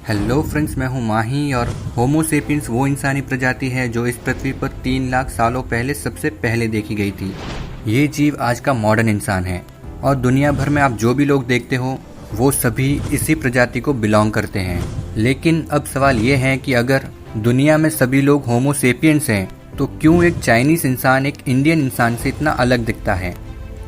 Hello friends, मैं हूं माही और होमो सेपियंस वो इंसानी प्रजाति है जो इस पृथ्वी पर 3 लाख सालों पहले सबसे पहले देखी गई थी। ये जीव आज का मॉडर्न इंसान है और दुनिया भर में आप जो भी लोग देखते हो वो सभी इसी प्रजाति को बिलोंग करते हैं। लेकिन अब सवाल ये है कि अगर दुनिया में सभी लोग होमो सेपियंस हैं तो क्यों एक चाइनीज इंसान एक इंडियन इंसान से इतना अलग दिखता है।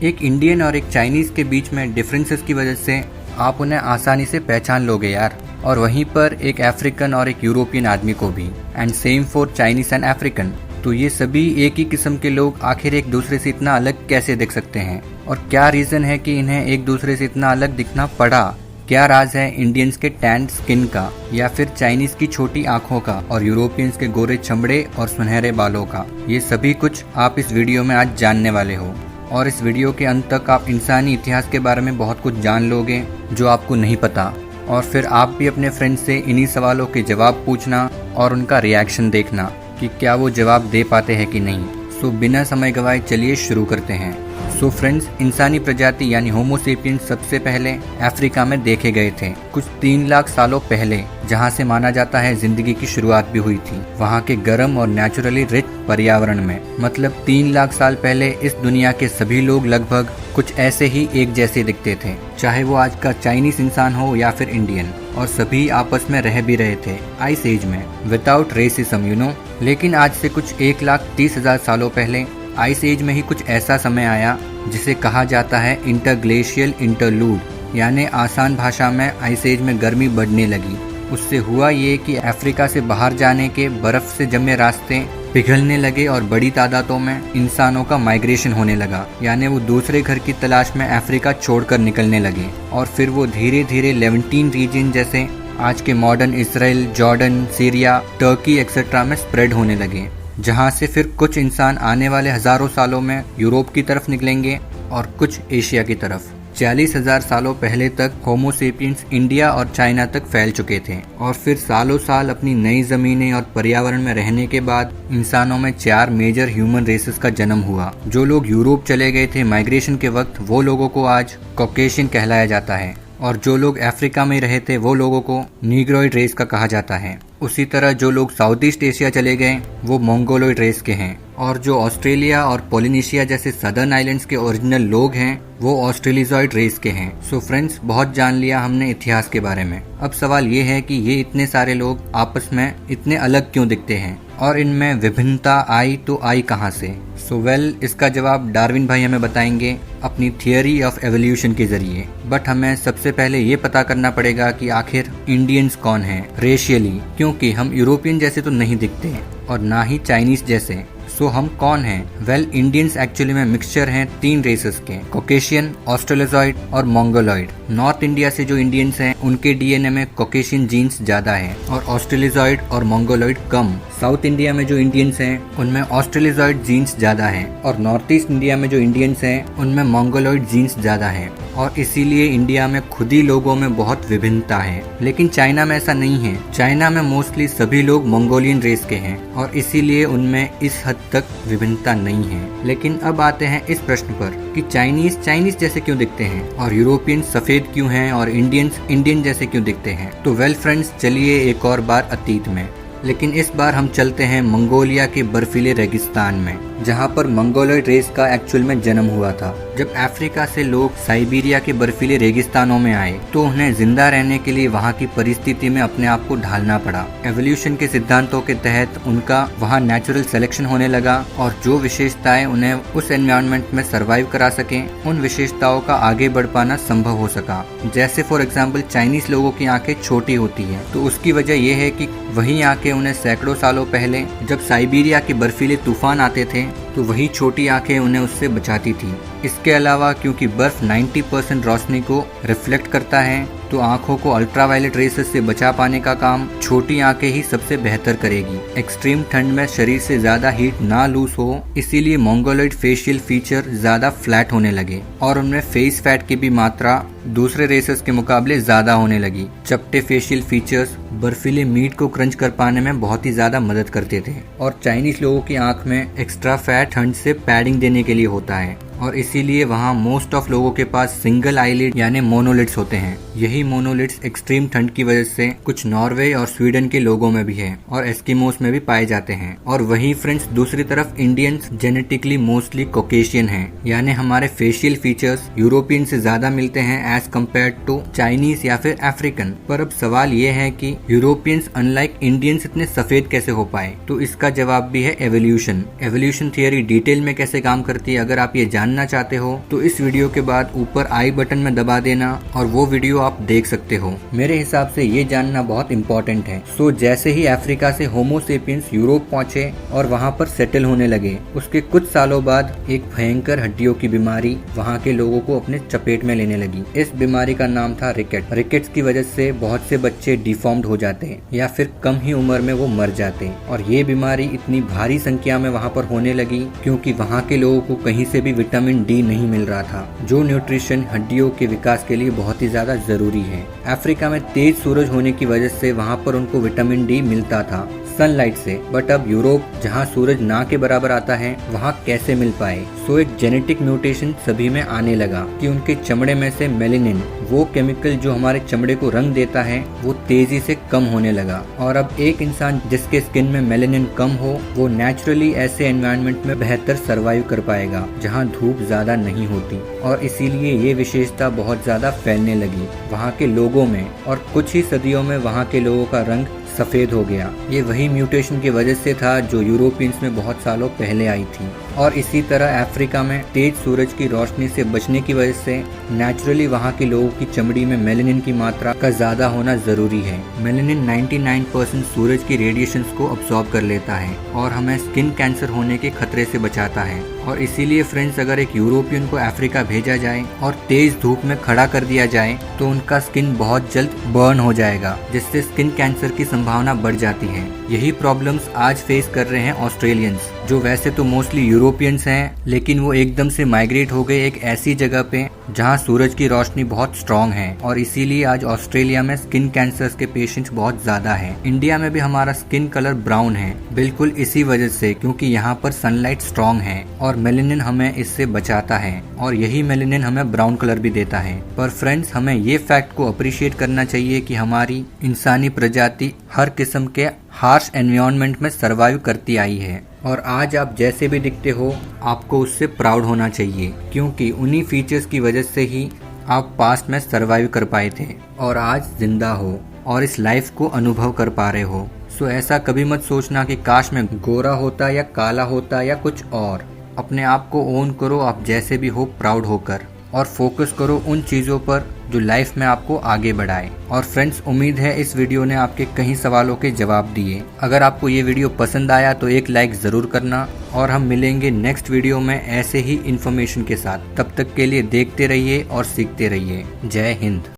एक इंडियन और एक चाइनीज के बीच में डिफरेंसेस की वजह से आप उन्हें आसानी से पहचान लोगे यार, और वहीं पर एक अफ्रीकन और एक यूरोपियन आदमी को भी। And same for Chinese and African. तो ये सभी एक ही किस्म के लोग आखिर एक दूसरे से इतना अलग कैसे दिख सकते हैं, और क्या रीजन है कि इन्हें एक दूसरे से इतना अलग दिखना पड़ा। क्या राज है इंडियंस के टैंड स्किन का, या फिर चाइनीज की छोटी आंखों का और यूरोपियंस के गोरे चमड़े और सुनहरे बालों का। ये सभी कुछ आप इस वीडियो में आज जानने वाले हो, और इस वीडियो के अंत तक आप इंसानी इतिहास के बारे में बहुत कुछ जान लोगे जो आपको नहीं पता। और फिर आप भी अपने फ्रेंड से इन्हीं सवालों के जवाब पूछना और उनका रिएक्शन देखना कि क्या वो जवाब दे पाते हैं कि नहीं। सो बिना समय गवाए चलिए शुरू करते हैं। सो फ्रेंड्स, इंसानी प्रजाति यानी होमो सेपियंस सबसे पहले अफ्रीका में देखे गए थे कुछ 3 लाख सालों पहले, जहां से माना जाता है जिंदगी की शुरुआत भी हुई थी, वहां के गर्म और नेचुरली रिच पर्यावरण में। मतलब 3 लाख साल पहले इस दुनिया के सभी लोग लगभग कुछ ऐसे ही एक जैसे दिखते थे, चाहे वो आज का चाइनीज इंसान हो या फिर इंडियन, और सभी आपस में रह भी रहे थे आइस एज में विदाउट रेसिज्म, यू नो। लेकिन आज से कुछ 1,30,000 सालों पहले आइस एज में ही कुछ ऐसा समय आया जिसे कहा जाता है इंटरग्लेशियल इंटरलूड, यानी आसान भाषा में आइस एज में गर्मी बढ़ने लगी। उससे हुआ ये कि अफ्रीका से बाहर जाने के बर्फ से जमे रास्ते पिघलने लगे और बड़ी तादादों में इंसानों का माइग्रेशन होने लगा, यानी वो दूसरे घर की तलाश में अफ्रीका छोड़कर निकलने लगे। और फिर वो धीरे धीरे लेवेंटीन रीजन जैसे आज के modern Israel, Jordan, Syria, Turkey etcetera में स्प्रेड होने लगे, जहां से फिर कुछ इंसान आने वाले हजारों सालों में यूरोप की तरफ निकलेंगे और कुछ एशिया की तरफ। 40,000 सालों पहले तक होमो सेपियंस इंडिया और चाइना तक फैल चुके थे, और फिर सालों साल अपनी नई जमीनें और पर्यावरण में रहने के बाद इंसानों में 4 मेजर ह्यूमन रेसेस का जन्म हुआ। जो लोग यूरोप चले गए थे माइग्रेशन के वक्त, वो लोगों को आज कॉकेशियन कहलाया जाता है, और जो लोग अफ्रीका में रहे थे वो लोगों को नीग्रोइड रेस का कहा जाता है। उसी तरह जो लोग साउथ ईस्ट एशिया चले गए वो मंगोलोइड रेस के हैं, और जो ऑस्ट्रेलिया और पोलिनेशिया जैसे सदर्न आइलैंड्स के ओरिजिनल लोग हैं वो ऑस्ट्रेलिजॉइड रेस के हैं। सो फ्रेंड्स, बहुत जान लिया हमने इतिहास के बारे में। अब सवाल ये है कि ये इतने सारे लोग आपस में इतने अलग क्यों दिखते हैं, और इनमें विभिन्नता आई तो आई कहाँ से। सो इसका जवाब डार्विन भाई हमें बताएंगे अपनी थियोरी ऑफ एवोल्यूशन के जरिए। बट हमें सबसे पहले ये पता करना पड़ेगा कि आखिर इंडियंस कौन हैं रेशियली, क्योंकि हम यूरोपियन जैसे तो नहीं दिखते और ना ही चाइनीज जैसे। सो हम कौन हैं? इंडियंस एक्चुअली में मिक्सचर हैं 3 रेसेस के, कॉकेशियन, ऑस्ट्रेलिजॉइड और मंगोलॉइड। नॉर्थ इंडिया से जो इंडियंस हैं उनके डीएनए में कॉकेशियन जीन्स ज्यादा है और ऑस्ट्रेलिजॉइड और मंगोलॉइड कम। साउथ इंडिया में जो इंडियंस हैं उनमें ऑस्ट्रेलिजॉइड जीन्स ज्यादा है, और नॉर्थ ईस्ट इंडिया में जो इंडियंस हैं उनमें मंगोलॉइड जीन्स ज्यादा है, और इसीलिए इंडिया में खुद ही लोगों में बहुत विभिन्नता है। लेकिन चाइना में ऐसा नहीं है। चाइना में मोस्टली सभी लोग मंगोलियन रेस के हैं, और इसीलिए उनमें इस हद तक विभिन्नता नहीं है। लेकिन अब आते हैं इस प्रश्न पर कि चाइनीज जैसे क्यों दिखते हैं, और यूरोपियन सफेद क्यों हैं, और इंडियंस इंडियन जैसे क्यों दिखते हैं। तो फ्रेंड्स, चलिए एक और बार अतीत में, लेकिन इस बार हम चलते हैं मंगोलिया के बर्फीले रेगिस्तान में, जहां पर मंगोलॉइड रेस का एक्चुअल में जन्म हुआ था। जब अफ्रीका से लोग साइबेरिया के बर्फीले रेगिस्तानों में आए तो उन्हें जिंदा रहने के लिए वहां की परिस्थिति में अपने आप को ढालना पड़ा। एवोल्यूशन के सिद्धांतों के तहत उनका वहां नेचुरल सिलेक्शन होने लगा, और जो विशेषताएं उन्हें उस एनवायरनमेंट में सर्वाइव करा सके, उन विशेषताओं का आगे बढ़ पाना संभव हो सका। जैसे फॉर एग्जाम्पल चाइनीज लोगों की आंखें छोटी होती है, तो उसकी वजह यह है कि वही आंखें उन्हें सैकड़ों सालों पहले जब साइबेरिया के बर्फीले तूफान आते थे तो वही छोटी आंखें उन्हें उससे बचाती थी। इसके अलावा क्योंकि बर्फ 90% रोशनी को रिफ्लेक्ट करता है, तो आंखों को अल्ट्रावायलेट रेसेस से बचा पाने का काम छोटी आंखें ही सबसे बेहतर करेगी। एक्सट्रीम ठंड में शरीर से ज्यादा हीट ना लूज हो, इसीलिए मंगोलॉइड फेशियल फीचर ज्यादा फ्लैट होने लगे, और उनमें फेस फैट की भी मात्रा दूसरे रेसेस के मुकाबले ज्यादा होने लगी। चपटे फेशियल फीचर्स बर्फीले मीट को क्रंच कर पाने में बहुत ही ज्यादा मदद करते थे, और चाइनीज लोगों की आंख में एक्स्ट्रा फैट ठंड से पैडिंग देने के लिए होता है। और इसीलिए वहाँ मोस्ट ऑफ लोगों के पास सिंगल आईलिड यानी मोनोलिड्स होते हैं। यही मोनोलिड्स एक्सट्रीम ठंड की वजह से कुछ नॉर्वे और स्वीडन के लोगों में भी है और एस्किमोस में भी पाए जाते हैं। और वही फ्रेंड्स दूसरी तरफ इंडियंस जेनेटिकली मोस्टली कॉकेशियन हैं, यानी हमारे फेशियल फीचर्स यूरोपियन से ज्यादा मिलते हैं एज कम्पेयर टू चाइनीज या फिर अफ्रीकन। पर अब सवाल ये है कि यूरोपियंस अनलाइक इंडियंस इतने सफेद कैसे हो पाए? तो इसका जवाब भी है एवोल्यूशन। एवोल्यूशन थियरी डिटेल में कैसे काम करती है, अगर आप ये जानना चाहते हो तो इस वीडियो के बाद ऊपर आई बटन में दबा देना और वो वीडियो आप देख सकते हो। मेरे हिसाब से ये जानना बहुत इंपॉर्टेंट है। सो जैसे ही अफ्रीका से होमो सेपियंस यूरोप पहुंचे और वहाँ पर सेटल होने लगे, उसके कुछ सालों बाद एक भयंकर हड्डियों की बीमारी वहाँ के लोगों को अपने चपेट में लेने लगी। इस बीमारी का नाम था रिकेट। रिकेट्स की वजह से बहुत से बच्चे डिफॉर्म्ड हो जाते हैं या फिर कम ही उम्र में वो मर जाते हैं। और ये बीमारी इतनी भारी संख्या में वहाँ पर होने लगी क्योंकि वहाँ के लोगों को कहीं से भी विटामिन डी नहीं मिल रहा था, जो न्यूट्रिशन हड्डियों के विकास के लिए बहुत ही ज्यादा जरूरी है। अफ्रीका में तेज सूरज होने की वजह से वहाँ पर उनको विटामिन डी मिलता था सनलाइट से, बट अब यूरोप जहाँ सूरज ना के बराबर आता है वहाँ कैसे मिल पाए? सो एक जेनेटिक म्यूटेशन सभी में आने लगा कि उनके चमड़े में से मेलेनिन, वो केमिकल जो हमारे चमड़े को रंग देता है, वो तेजी से कम होने लगा। और अब एक इंसान जिसके स्किन में मेलेनिन कम हो वो नेचुरली ऐसे एनवायरनमेंट में बेहतर सरवाइव कर पाएगा जहाँ धूप ज्यादा नहीं होती। और इसीलिए ये विशेषता बहुत ज्यादा फैलने लगी वहाँ के लोगों में और कुछ ही सदियों में वहाँ के लोगों का रंग सफेद हो गया। ये वही म्यूटेशन की वजह से था जो यूरोपियंस में बहुत सालों पहले आई थी। और इसी तरह अफ्रीका में तेज सूरज की रोशनी से बचने की वजह से नेचुरली वहाँ के लोगों की चमड़ी में मेलेनिन की मात्रा का ज्यादा होना जरूरी है। मेलेनिन 99% सूरज की रेडिएशंस को अब्सॉर्ब कर लेता है और हमें स्किन कैंसर होने के खतरे से बचाता है। और इसीलिए फ्रेंड्स, अगर एक यूरोपियन को अफ्रीका भेजा जाए और तेज धूप में खड़ा कर दिया जाए तो उनका स्किन बहुत जल्द बर्न हो जाएगा, जिससे स्किन कैंसर की संभावना बढ़ जाती है। यही प्रॉब्लम्स आज फेस कर रहे हैं ऑस्ट्रेलियंस, जो वैसे तो मोस्टली यूरोपियंस हैं, लेकिन वो एकदम से माइग्रेट हो गए एक ऐसी जगह पे जहाँ सूरज की रोशनी बहुत स्ट्रॉन्ग है। और इसीलिए आज ऑस्ट्रेलिया में स्किन कैंसर के पेशेंट्स बहुत ज्यादा हैं। इंडिया में भी हमारा स्किन कलर ब्राउन है, बिल्कुल इसी वजह से, क्योंकि यहाँ पर सनलाइट स्ट्रॉन्ग है और मेलेनिन हमें इससे बचाता है और यही मेलेनिन हमें ब्राउन कलर भी देता है। पर फ्रेंड्स, हमें ये फैक्ट को अप्रिशिएट करना चाहिए कि हमारी इंसानी प्रजाति हर किस्म के हार्श एनवायरनमेंट में सरवाइव करती आई है और आज आप जैसे भी दिखते हो आपको उससे प्राउड होना चाहिए, क्योंकि उन्हीं फीचर्स की वजह से ही आप पास्ट में सरवाइव कर पाए थे और आज जिंदा हो और इस लाइफ को अनुभव कर पा रहे हो। सो ऐसा कभी मत सोचना कि काश मैं गोरा होता या काला होता या कुछ और। अपने आप को ओन करो आप जैसे भी हो प्राउड होकर, और फोकस करो उन चीज़ों पर जो लाइफ में आपको आगे बढ़ाए। और फ्रेंड्स, उम्मीद है इस वीडियो ने आपके कई सवालों के जवाब दिए। अगर आपको ये वीडियो पसंद आया तो एक लाइक ज़रूर करना और हम मिलेंगे नेक्स्ट वीडियो में ऐसे ही इन्फॉर्मेशन के साथ। तब तक के लिए देखते रहिए और सीखते रहिए। जय हिंद।